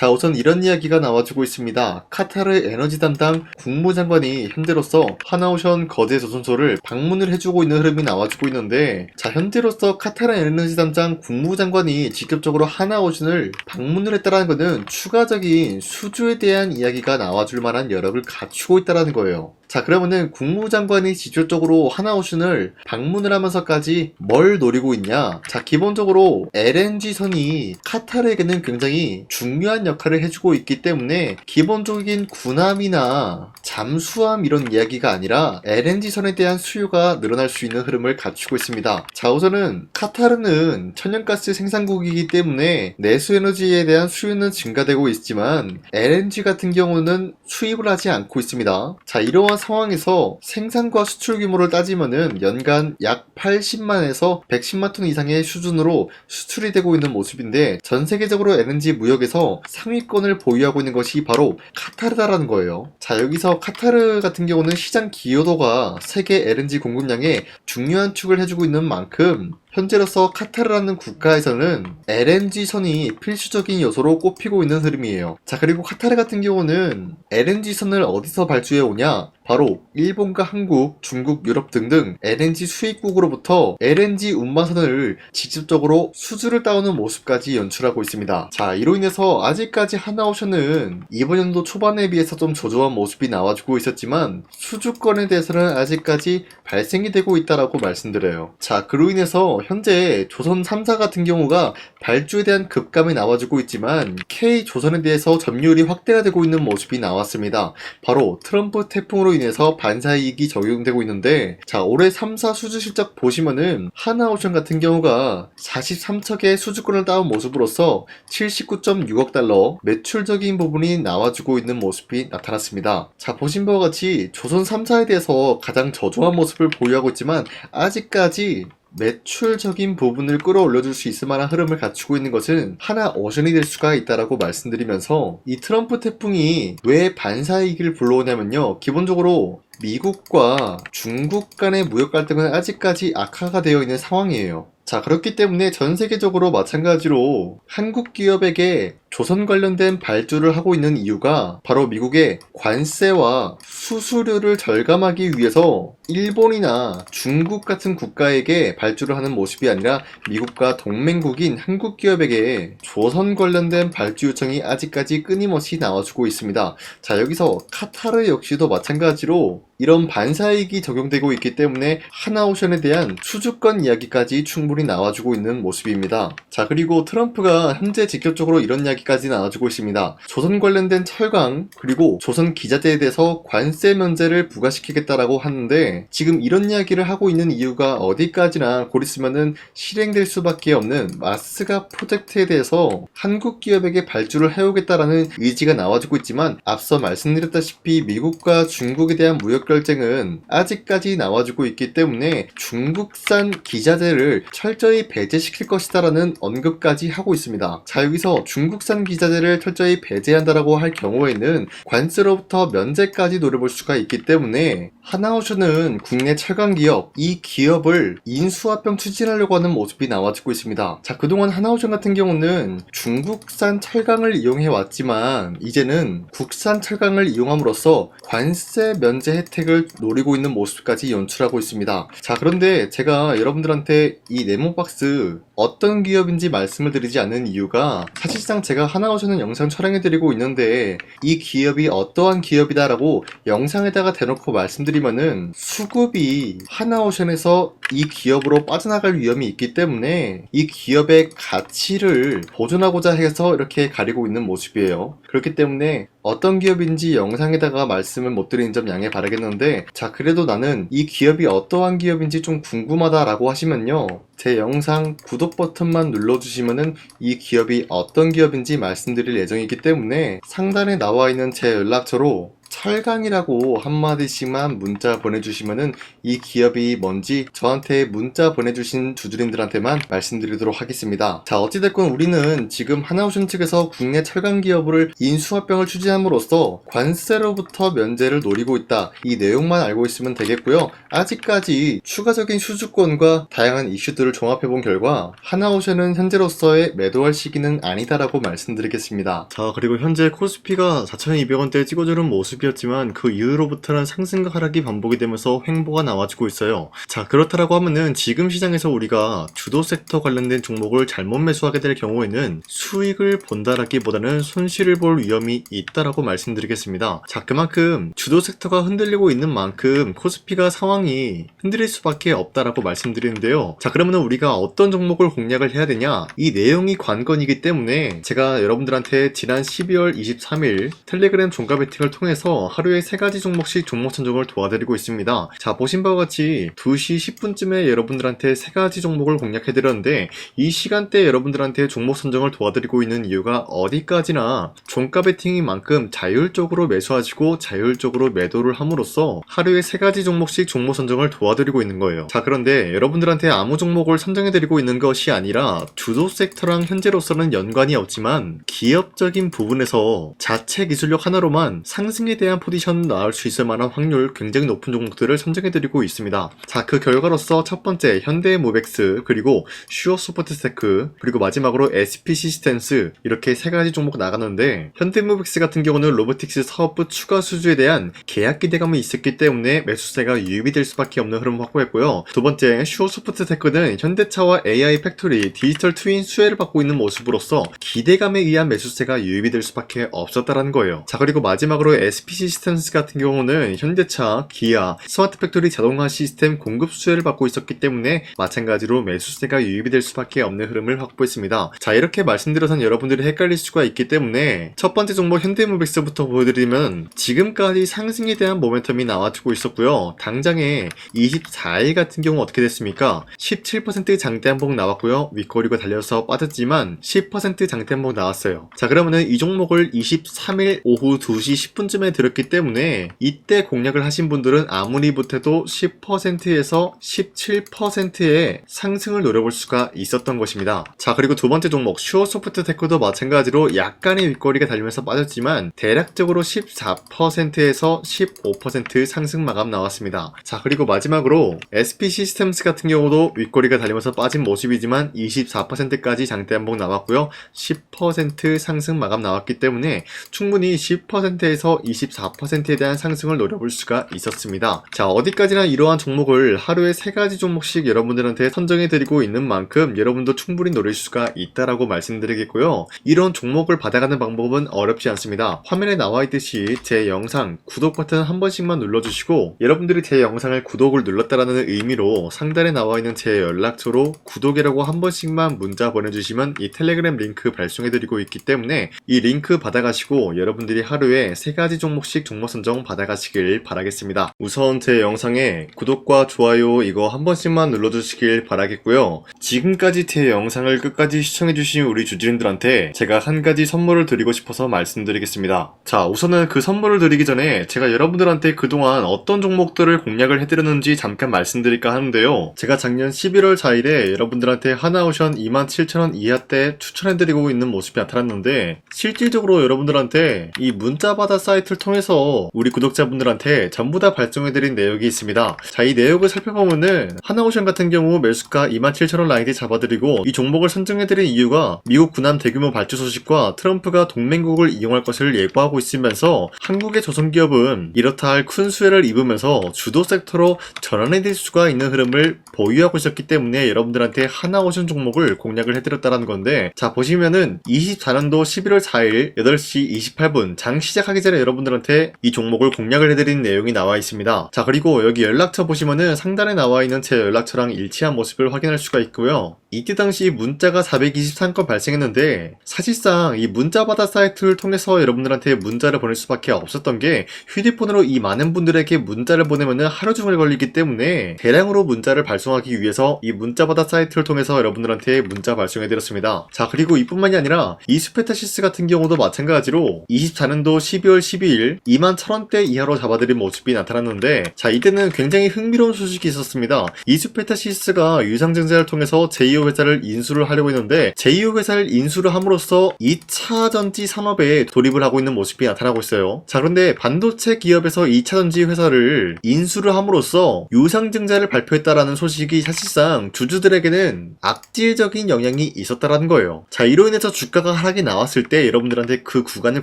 자, 우선 이런 이야기가 나와주고 있습니다. 카타르 에너지 담당 국무장관이 현재로서 하나오션 거제 조선소를 방문을 해주고 있는 흐름이 나와주고 있는데, 자, 현재로서 카타르 에너지 담당 국무장관이 직접적으로 하나오션을 방문을 했다는 것은 추가적인 수주에 대한 이야기가 나와줄 만한 여력을 갖추고 있다는 거예요. 자, 그러면은 국무장관이 직접적으로 하나오션을 방문을 하면서까지 뭘 노리고 있냐? 자, 기본적으로 LNG선이 카타르에게는 굉장히 중요한 역할을 해주고 있기 때문에 기본적인 군함이나 잠수함 이런 이야기가 아니라 LNG선에 대한 수요가 늘어날 수 있는 흐름을 갖추고 있습니다. 자, 우선은 카타르는 천연가스 생산국이기 때문에 내수에너지에 대한 수요는 증가되고 있지만 LNG 같은 경우는 수입을 하지 않고 있습니다. 자, 이러한 상황에서 생산과 수출 규모를 따지면은 연간 약 80만에서 110만 톤 이상의 수준으로 수출이 되고 있는 모습인데, 전 세계적으로 LNG 무역에서 상위권을 보유하고 있는 것이 바로 카타르다라는 거예요. 자, 여기서 카타르 같은 경우는 시장 기여도가 세계 LNG 공급량에 중요한 축을 해주고 있는 만큼 현재로서 카타르라는 국가에서는 LNG선이 필수적인 요소로 꼽히고 있는 흐름이에요. 자, 그리고 카타르 같은 경우는 LNG선을 어디서 발주해 오냐? 바로 일본과 한국, 중국, 유럽 등등 LNG 수입국으로부터 LNG 운반선을 직접적으로 수주를 따오는 모습까지 연출하고 있습니다. 자, 이로 인해서 아직까지 하나오션은 이번 연도 초반에 비해서 좀 저조한 모습이 나와주고 있었지만 수주권에 대해서는 아직까지 발생이 되고 있다라고 말씀드려요. 자, 그로 인해서 현재 조선 3사 같은 경우가 발주에 대한 급감이 나와주고 있지만 K조선에 대해서 점유율이 확대가 되고 있는 모습이 나왔습니다. 바로 트럼프 태풍으로 인해서 반사이익이 적용되고 있는데, 자, 올해 3사 수주 실적 보시면은 하나오션 같은 경우가 43척의 수주권을 따온 모습으로서 79.6억 달러 매출적인 부분이 나와주고 있는 모습이 나타났습니다. 자, 보신 바와 같이 조선 3사에 대해서 가장 저조한 모습을 보유하고 있지만 아직까지 매출적인 부분을 끌어올려줄 수 있을 만한 흐름을 갖추고 있는 것은 하나오션이 될 수가 있다라고 말씀드리면서, 이 트럼프 태풍이 왜 반사이익을 불러오냐면요, 기본적으로 미국과 중국 간의 무역 갈등은 아직까지 악화가 되어 있는 상황이에요. 자, 그렇기 때문에 전 세계적으로 마찬가지로 한국 기업에게 조선 관련된 발주를 하고 있는 이유가 바로 미국의 관세와 수수료를 절감하기 위해서 일본이나 중국 같은 국가에게 발주를 하는 모습이 아니라 미국과 동맹국인 한국 기업에게 조선 관련된 발주 요청이 아직까지 끊임없이 나와주고 있습니다. 자, 여기서 카타르 역시도 마찬가지로 이런 반사이익이 적용되고 있기 때문에 하나오션에 대한 수주권 이야기까지 충분히 나와주고 있는 모습입니다. 자, 그리고 트럼프가 현재 직접적으로 이런 이야기까지 나와주고 있습니다. 조선 관련된 철강 그리고 조선 기자재에 대해서 관세 면제를 부과시키겠다라고 하는데, 지금 이런 이야기를 하고 있는 이유가 어디까지나 곧 있으면은 실행될 수밖에 없는 마스가 프로젝트에 대해서 한국 기업에게 발주를 해오겠다라는 의지가 나와주고 있지만, 앞서 말씀드렸다시피 미국과 중국에 대한 무역 결쟁은 아직까지 나와주고 있기 때문에 중국산 기자재를 철저히 배제시킬 것이다라는 언급까지 하고 있습니다. 자, 여기서 중국산 기자재를 철저히 배제한다라고 할 경우에는 관세로부터 면제까지 노려볼 수가 있기 때문에 하나오션은 국내 철강 기업, 이 기업을 인수합병 추진하려고 하는 모습이 나와주고 있습니다. 자, 그동안 하나오션 같은 경우는 중국산 철강을 이용해 왔지만 이제는 국산 철강을 이용함으로써 관세 면제 혜택을 노리고 있는 모습까지 연출하고 있습니다. 자, 그런데 제가 여러분들한테 이 네모박스 어떤 기업인지 말씀을 드리지 않는 이유가, 사실상 제가 하나오션은 영상 촬영해드리고 있는데 이 기업이 어떠한 기업이다라고 영상에다가 대놓고 말씀드리면은 수급이 하나오션에서 이 기업으로 빠져나갈 위험이 있기 때문에 이 기업의 가치를 보존하고자 해서 이렇게 가리고 있는 모습이에요. 그렇기 때문에 어떤 기업인지 영상에다가 말씀을 못 드리는 점 양해 바라겠는데, 자, 그래도 나는 이 기업이 어떠한 기업인지 좀 궁금하다라고 하시면요, 제 영상 구독 버튼만 눌러주시면은 이 기업이 어떤 기업인지 말씀드릴 예정이기 때문에 상단에 나와 있는 제 연락처로 철강이라고 한마디씩만 문자 보내주시면은 이 기업이 뭔지 저한테 문자 보내주신 주주님들한테만 말씀드리도록 하겠습니다. 자, 어찌됐건 우리는 지금 하나오션 측에서 국내 철강 기업을 인수합병을 추진함으로써 관세로부터 면제를 노리고 있다. 이 내용만 알고 있으면 되겠고요. 아직까지 추가적인 수주권과 다양한 이슈들을 종합해본 결과 하나오션은 현재로서의 매도할 시기는 아니다라고 말씀드리겠습니다. 자, 그리고 현재 코스피가 4,200원대에 찍어주는 모습이었지만 그 이후로부터는 상승과 하락이 반복이 되면서 횡보가 나와주고 있어요. 자, 그렇다라고 하면은 지금 시장에서 우리가 주도 섹터 관련된 종목을 잘못 매수하게 될 경우에는 수익을 본다라기보다는 손실을 볼 위험이 있다라고 말씀드리겠습니다. 자, 그만큼 주도 섹터가 흔들리고 있는 만큼 코스피가 상황이 흔들릴 수밖에 없다라고 말씀드리는데요. 자, 그러면 우리가 어떤 종목을 공략을 해야 되냐? 이 내용이 관건이기 때문에 제가 여러분들한테 지난 12월 23일 텔레그램 종가 베팅을 통해서 하루에 3가지 종목씩 종목 선정을 도와드리고 있습니다. 자, 보신 바와 같이 2시 10분쯤에 여러분들한테 3가지 종목을 공략해드렸는데 이 시간대에 여러분들한테 종목 선정을 도와드리고 있는 이유가 어디까지나 종가 베팅인 만큼 자율적으로 매수하시고 자율적으로 매도를 함으로써 하루에 3가지 종목씩 종목 선정을 도와드리고 있는 거예요. 자, 그런데 여러분들한테 아무 종목을 선정해드리고 있는 것이 아니라 주도 섹터랑 현재로서는 연관이 없지만 기업적인 부분에서 자체 기술력 하나로만 상승에 대한 포지션 나올 수 있을 만한 확률 굉장히 높은 종목들을 선정해드리고 있습니다. 자, 그 결과로서 첫 번째 현대모백스, 그리고 슈어소프트테크, 그리고 마지막으로 SP시스템스, 이렇게 3가지 종목 나갔는데 현대모백스 같은 경우는 로보틱스 사업부 추가 수주에 대한 계약 기대감이 있었기 때문에 매수세가 유입이 될 수밖에 없는 흐름을 확보했고요. 두 번째 슈어소프트테크는 현대차와 AI 팩토리, 디지털 트윈 수혜를 받고 있는 모습으로서 기대감에 의한 매수세가 유입이 될 수밖에 없었다라는 거예요. 자, 그리고 마지막으로 SP시스템스 같은 경우는 현대차, 기아, 스마트 팩토리 자동화 시스템 공급 수혜를 받고 있었기 때문에 마찬가지로 매수세가 유입이 될 수밖에 없는 흐름을 확보했습니다. 자, 이렇게 말씀드려선 여러분들이 헷갈릴 수가 있기 때문에 첫 번째 종목 현대모백스부터 보여드리면 지금까지 상승에 대한 모멘텀이 나와주고 있었고요. 당장에 24일 같은 경우 어떻게 됐습니까? 17% 장대 한봉 나왔고요. 윗꼬리가 달려서 빠졌지만 10% 장대 한봉 나왔어요. 자, 그러면은 이 종목을 23일 오후 2시 10분쯤에 들었기 때문에 이때 공략을 하신 분들은 아무리 못해도 10%에서 17%의 상승을 노려볼 수가 있었던 것입니다. 자, 그리고 두 번째 종목 슈어소프트테크도 마찬가지로 약간의 윗꼬리가 달리면서 빠졌지만 대략적으로 14%에서 15% 상승 마감 나왔습니다. 자, 그리고 마지막으로 SP시스템스 같은 경우도 윗꼬리가 달리면서 빠진 모습이지만 24%까지 장대 한봉 나왔고요. 10% 상승 마감 나왔기 때문에 충분히 10%에서 24%에 대한 상승을 노려볼 수가 있었습니다. 자, 어디까지나 이러한 종목을 하루에 3가지 종목씩 여러분들한테 선정해드리고 있는 만큼 여러분도 충분히 노릴 수가 있다라고 말씀드리겠고요. 이런 종목을 받아가는 방법은 어렵지 않습니다. 화면에 나와있듯이 제 영상 구독 버튼 한 번씩만 눌러주시고 여러분들이 제 영상을 구독을 눌렀다라는 의미로 상단에 나와있는 제 연락처로 구독이라고 한 번씩만 문자 보내주시면 이 텔레그램 링크 발송해드리고 있기 때문에 이 링크 받아가시고 여러분들이 하루에 3가지 종목씩 종목 선정 받아가시길 바라겠습니다. 우선 제 영상에 구독과 좋아요 이거 한 번씩만 눌러주시길 바라겠고요. 지금까지 제 영상을 끝까지 시청해주신 우리 주주님들한테 제가 한 가지 선물을 드리고 싶어서 말씀드리겠습니다. 자, 우선은 그 선물을 드리기 전에 제가 여러분들한테 그동안 어떤 종목들을 공략을 해드렸는지 잠깐 말씀드릴까 하는데요. 제가 작년 11월 4일에 여러분들한테 하나오션 27,000원 이하대 추천해드리고 있는 모습이 나타났는데 실질적으로 여러분들한테 이 문자바다 사이트를 통해서 우리 구독자분들한테 전부 다 발송해드린 내역이 있습니다. 자, 이 내역을 살펴보면은 하나오션 같은 경우 매수가 27,000원 라인에 잡아드리고 이 종목을 선정해드린 이유가 미국 군함 대규모 발주 소식과 트럼프가 동맹국을 이용할 것을 예고하고 있으면서 한국의 조선기업은 이렇다 할 큰 수혜를 입으면서 주도 섹터로 전환해질 수가 있는 흐름을 보유하고 있었기 때문에 여러분들한테 하나오션 종목을 공략을 해드렸다는 건데, 자, 보시면은 24년도 11월 4일 8시 28분 장 시작하기 전에 여러분들한테 이 종목을 공략을 해드린 내용이 나와 있습니다. 자, 그리고 여기 연락처 보시면은 상단에 나와 있는 제 연락처랑 일치한 모습을 확인할 수가 있고요. 이때 당시 문자가 423건 발생했는데 사실상 이 문자바다 사이트를 통해서 여러분들한테 문자를 보낼 수밖에 없었던 게 휴대폰으로 이 많은 분들에게 문자를 보내면 하루 종일 걸리기 때문에 대량으로 문자를 발송하기 위해서 이 문자바다 사이트를 통해서 여러분들한테 문자 발송해드렸습니다. 자, 그리고 이뿐만이 아니라 이수페타시스 같은 경우도 마찬가지로 24년도 12월 12일 21,000원대 이하로 잡아들인 모습이 나타났는데, 자, 이때는 굉장히 흥미로운 소식이 있었습니다. 이수페타시스가 유상증자를 통해서 제2호 회사를 인수를 하려고 했는데 제2호 회사를 인수를 함으로써 2차 전지 산업에 돌입을 하고 있는 모습이 나타나고 있어요. 자, 그런데 반도체 기업에서 2차 전지 회사를 인수를 함으로써 유상증자를 발표했다라는 소식이 사실상 주주들에게는 악질적인 영향이 있었다라는 거예요. 자, 이로 인해서 주가가 하락이 나왔을 때 여러분들한테 그 구간을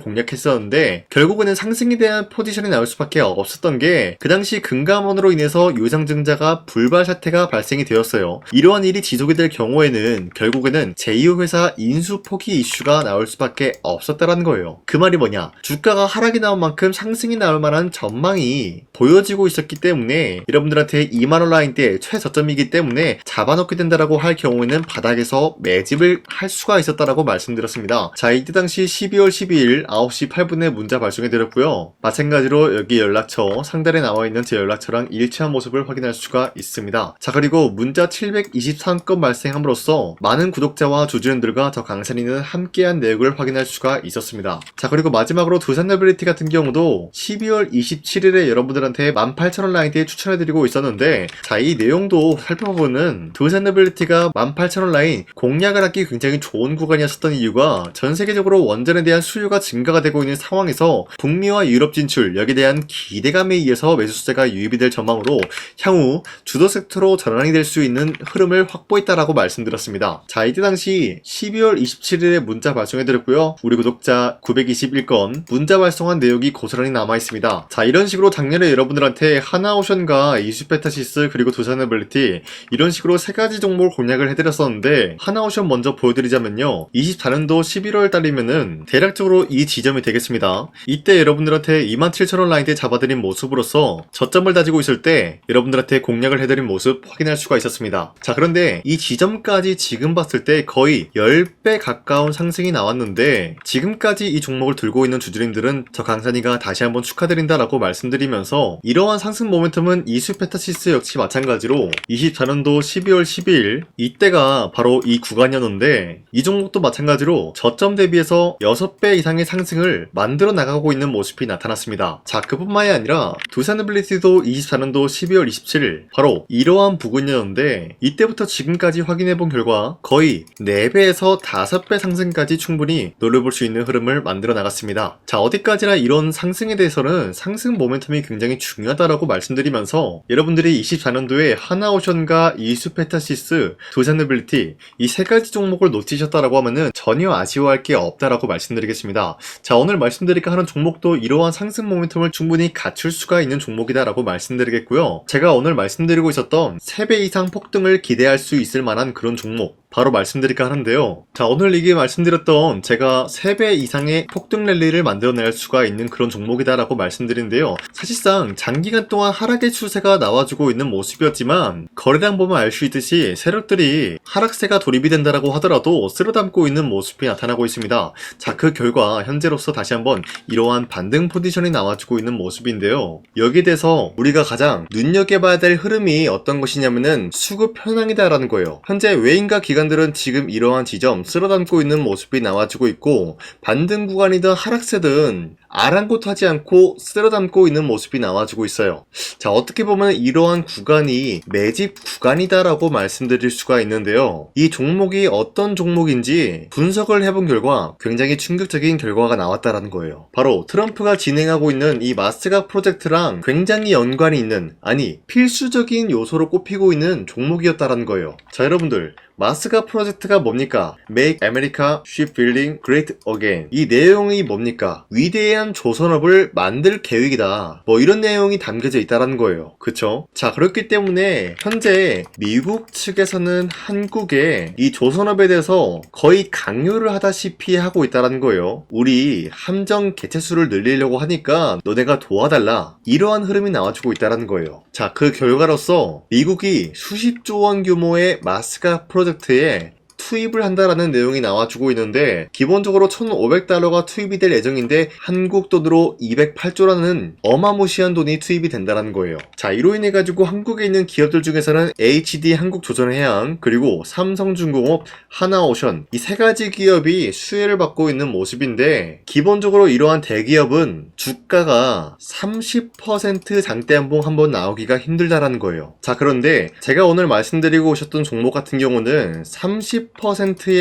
공략했었는데 결국에는 상승에 대한 포지션이 나올 수밖에 없었던 게 그 당시 금감원으로 인해서 유상증자가 불발 사태가 발생이 되었어요. 이러한 일이 지속이 될 경우에는 결국에는 제2호 회사 인수 포기 이슈가 나올 수밖에 없었다라는 거예요. 그 말이 뭐냐? 주가가 하락이 나온 만큼 상승이 나올 만한 전망이 보여지고 있었기 때문에 여러분들한테 2만원 라인대 최저점이기 때문에 잡아놓게 된다라고 할 경우에는 바닥에서 매집을 할 수가 있었다라고 말씀드렸습니다. 자, 이때 당시 12월 12일 9시 8분에 문자 발송해드렸고요. 마찬가지로 여기 연락처 상단에 나와있는 제 연락처랑 일치한 모습을 확인할 수가 있습니다. 자, 그리고 문자 723건 발생함으로써 많은 구독자와 주주님들과 더 강산이는 함께한 내역을 확인할 수가 있었습니다. 자, 그리고 마지막으로 두산노빌리티 같은 경우도 12월 27일에 여러분들한테 18,000원 라인대에 추천해드리고 있었는데, 자, 이 내용도 살펴보면 두산노빌리티가 18,000원 라인 공략을 하기 굉장히 좋은 구간이었었던 이유가 전 세계적으로 원전에 대한 수요가 증가가 되고 있는 상황에서 북미와 유럽 진출, 여기에 대한 기대감에 의해서 매수세가 유입이 될 전망으로 향후 주도 섹터로 전환이 될 수 있는 흐름을 확보했다라고 말씀드렸습니다. 자, 이때 당시 12월 27일에 문자 발송해드렸고요. 우리 구독자 921건 문자 발송한 내역이 고스란히 남아있습니다. 자, 이런 식으로 작년에 여러분들한테 하나오션과 이수페타시스 그리고 두산노빌리티 이런 식으로 세 가지 종목을 공략을 해드렸었는데, 하나오션 먼저 보여드리자면요, 24년도 11월 달이면은 대략적으로 이 지점이 되겠습니다. 이때 여러분들한테 27,000원 라인대 잡아드린 모습으로서 저점을 다지고 있을 때 여러분들한테 공략을 해드린 모습 확인할 수가 있었습니다. 자, 그런데 이 지점까지 지금 봤을 때 거의 10배 가까운 상승이 나왔는데, 지금까지 이 종목을 들고 있는 주주님들은 저 강산이가 다시 한번 축하드린다라고 말씀드리면서, 이러한 상승 모멘텀은 이수페타시스 역시 마찬가지로 24년도 12월 12일 이때가 바로 이 구간이었는데, 이 종목도 마찬가지로 저점 대비해서 6배 이상의 상승을 만들어 나가고 있는 모습이 나타났습니다. 자, 그뿐만이 아니라 두산노빌리티도 24년도 12월 27일 바로 이러한 부근이었는데, 이때부터 지금까지 확인해본 결과 거의 4배에서 5배 상승까지 충분히 노려볼 수 있는 흐름을 만들어 나갔습니다. 자, 어디까지나 이런 상승에 대해서는 상승 모멘텀이 굉장히 중요하다라고 말씀드리면서, 여러분들이 24년도에 하나오션과 이수페타시스, 두산노빌리티 이 세 가지 종목을 놓치셨다라고 하면은 전혀 아쉬워할 게 없다라고 말씀드리겠습니다. 자, 오늘 말씀드릴까 하는 종목도 이러한 상승 모멘텀을 충분히 갖출 수가 있는 종목이다라고 말씀드리겠고요. 제가 오늘 말씀드리고 있었던 3배 이상 폭등을 기대할 수 있을 만한 그런 종목 바로 말씀드릴까 하는데요. 자, 오늘 이게 말씀드렸던 제가 3배 이상의 폭등 랠리를 만들어낼 수가 있는 그런 종목이다라고 말씀드리는데요. 사실상 장기간 동안 하락의 추세가 나와주고 있는 모습이었지만 거래량 보면 알 수 있듯이 세력들이 하락세가 돌입이 된다라고 하더라도 쓸어담고 있는 모습이 나타나고 있습니다. 자, 그 결과 현재로서 다시 한번 이러한 반등 포지션이 나와주고 있는 모습인데요. 여기에 대해서 우리가 가장 눈여겨봐야 될 흐름이 어떤 것이냐면은 수급 현황이다라는 거예요. 현재 외인과 기관들은 지금 이러한 지점 쓸어담고 있는 모습이 나와주고 있고, 반등 구간이든 하락세든 아랑곳하지 않고 쓸어담고 있는 모습이 나와주고 있어요. 자, 어떻게 보면 이러한 구간이 매집 구간이다라고 말씀드릴 수가 있는데요. 이 종목이 어떤 종목인지 분석을 해본 결과 굉장히 충격적인 결과가 나왔다라는 거예요. 바로 트럼프가 진행하고 있는 이 마스가 프로젝트랑 굉장히 연관이 있는, 아니 필수적인 요소로 꼽히고 있는 종목이었다라는 거예요. 자, 여러분들, 마스가 프로젝트가 뭡니까? Make America Shipbuilding Great Again. 이 내용이 뭡니까? 위대한 조선업을 만들 계획이다. 뭐 이런 내용이 담겨져 있다는 거예요. 그쵸? 자, 그렇기 때문에 현재 미국 측에서는 한국에 이 조선업에 대해서 거의 강요를 하다시피 하고 있다는 거예요. 우리 함정 개체수를 늘리려고 하니까 너네가 도와달라. 이러한 흐름이 나와주고 있다는 거예요. 자, 그 결과로서 미국이 수십조 원 규모의 마스가 프로젝트 프로젝트에 투입을 한다라는 내용이 나와주고 있는데 기본적으로 1,500달러가 투입이 될 예정인데 한국 돈으로 208조라는 어마무시한 돈이 투입이 된다는 거예요. 자, 이로 인해 가지고 한국에 있는 기업들 중에서는 HD 한국조선해양, 그리고 삼성중공업, 하나오션 이 세 가지 기업이 수혜를 받고 있는 모습인데 기본적으로 이러한 대기업은 주가가 30% 장대한봉 한번 나오기가 힘들다라는 거예요. 자, 그런데 제가 오늘 말씀드리고 오셨던 종목 같은 경우는 30%에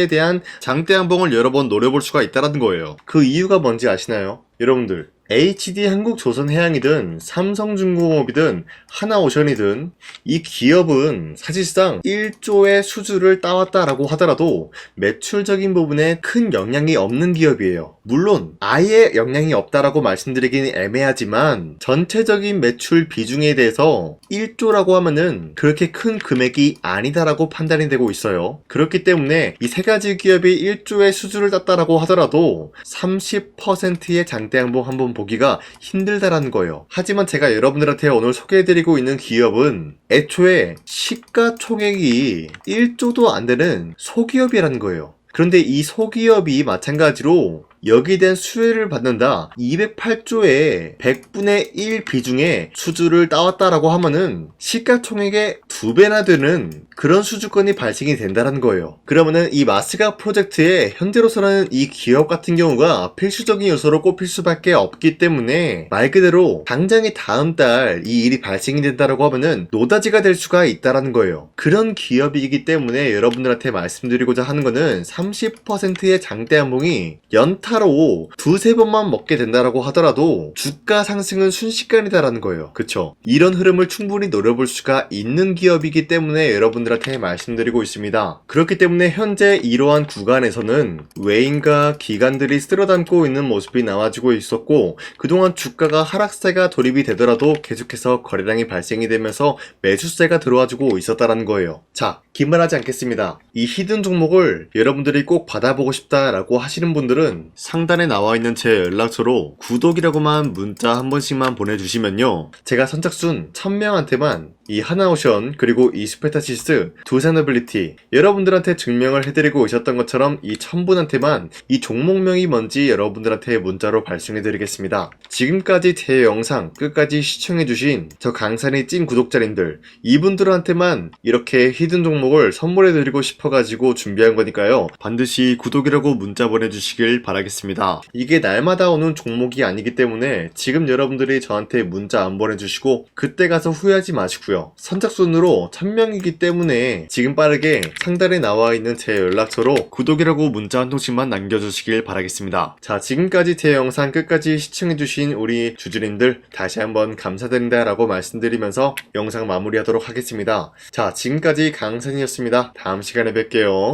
대한 장대한봉을 여러 번 노려볼 수가 있다는 거예요. 그 이유가 뭔지 아시나요? 여러분들, HD 한국조선해양이든 삼성중공업이든 하나오션이든 이 기업은 사실상 1조의 수주를 따왔다라고 하더라도 매출적인 부분에 큰 영향이 없는 기업이에요. 물론 아예 영향이 없다라고 말씀드리기는 애매하지만 전체적인 매출 비중에 대해서 1조라고 하면은 그렇게 큰 금액이 아니다라고 판단이 되고 있어요. 그렇기 때문에 이 세 가지 기업이 1조의 수주를 땄다라고 하더라도 30%의 장대양봉 한번 보기가 힘들다라는 거예요. 하지만 제가 여러분들한테 오늘 소개해드리고 있는 기업은 애초에 시가총액이 1조도 안 되는 소기업이라는 거예요. 그런데 이 소기업이 마찬가지로 여기에 대한 수혜를 받는다 208조의 100분의 1 비중의 수주를 따왔다라고 하면은 시가총액의 2배나 되는 그런 수주권이 발생이 된다는 거예요. 그러면은 이 마스가 프로젝트에 현재로서는 이 기업 같은 경우가 필수적인 요소로 꼽힐 수밖에 없기 때문에 말 그대로 당장에 다음 달 이 일이 발생이 된다라고 하면은 노다지가 될 수가 있다라는 거예요. 그런 기업이기 때문에 여러분들한테 말씀드리고자 하는 거는 30%의 장대한봉이 연타로 두세 번만 먹게 된다라고 하더라도 주가 상승은 순식간이다라는 거예요. 그쵸? 이런 흐름을 충분히 노려볼 수가 있는 기업이기 때문에 여러분들한테 말씀드리고 있습니다. 그렇기 때문에 현재 이러한 구간에서는 외인과 기관들이 쓸어담고 있는 모습이 나와주고 있었고 그동안 주가가 하락세가 돌입이 되더라도 계속해서 거래량이 발생이 되면서 매수세가 들어와주고 있었다는 거예요. 자, 긴말하지 않겠습니다. 이 히든 종목을 여러분들이 꼭 받아보고 싶다라고 하시는 분들은 상단에 나와 있는 제 연락처로 구독이라고만 문자 한 번씩만 보내주시면요, 제가 선착순 1000명한테만 이 하나오션 그리고 이 스페타시스 두산어빌리티 여러분들한테 증명을 해드리고 오셨던 것처럼 이 1000분한테만 이 종목명이 뭔지 여러분들한테 문자로 발송해드리겠습니다. 지금까지 제 영상 끝까지 시청해주신 저 강산의 찐 구독자님들 이분들한테만 이렇게 히든 종목을 선물해드리고 싶어가지고 준비한 거니까요, 반드시 구독이라고 문자 보내주시길 바라겠습니다. 이게 날마다 오는 종목이 아니기 때문에 지금 여러분들이 저한테 문자 안 보내주시고 그때 가서 후회하지 마시고요, 선착순으로 1000명이기 때문에 지금 빠르게 상단에 나와 있는 제 연락처로 구독이라고 문자 한 통씩만 남겨주시길 바라겠습니다. 자, 지금까지 제 영상 끝까지 시청해주신 우리 주주님들 다시 한번 감사드린다 라고 말씀드리면서 영상 마무리하도록 하겠습니다. 자, 지금까지 강산이었습니다. 다음 시간에 뵐게요.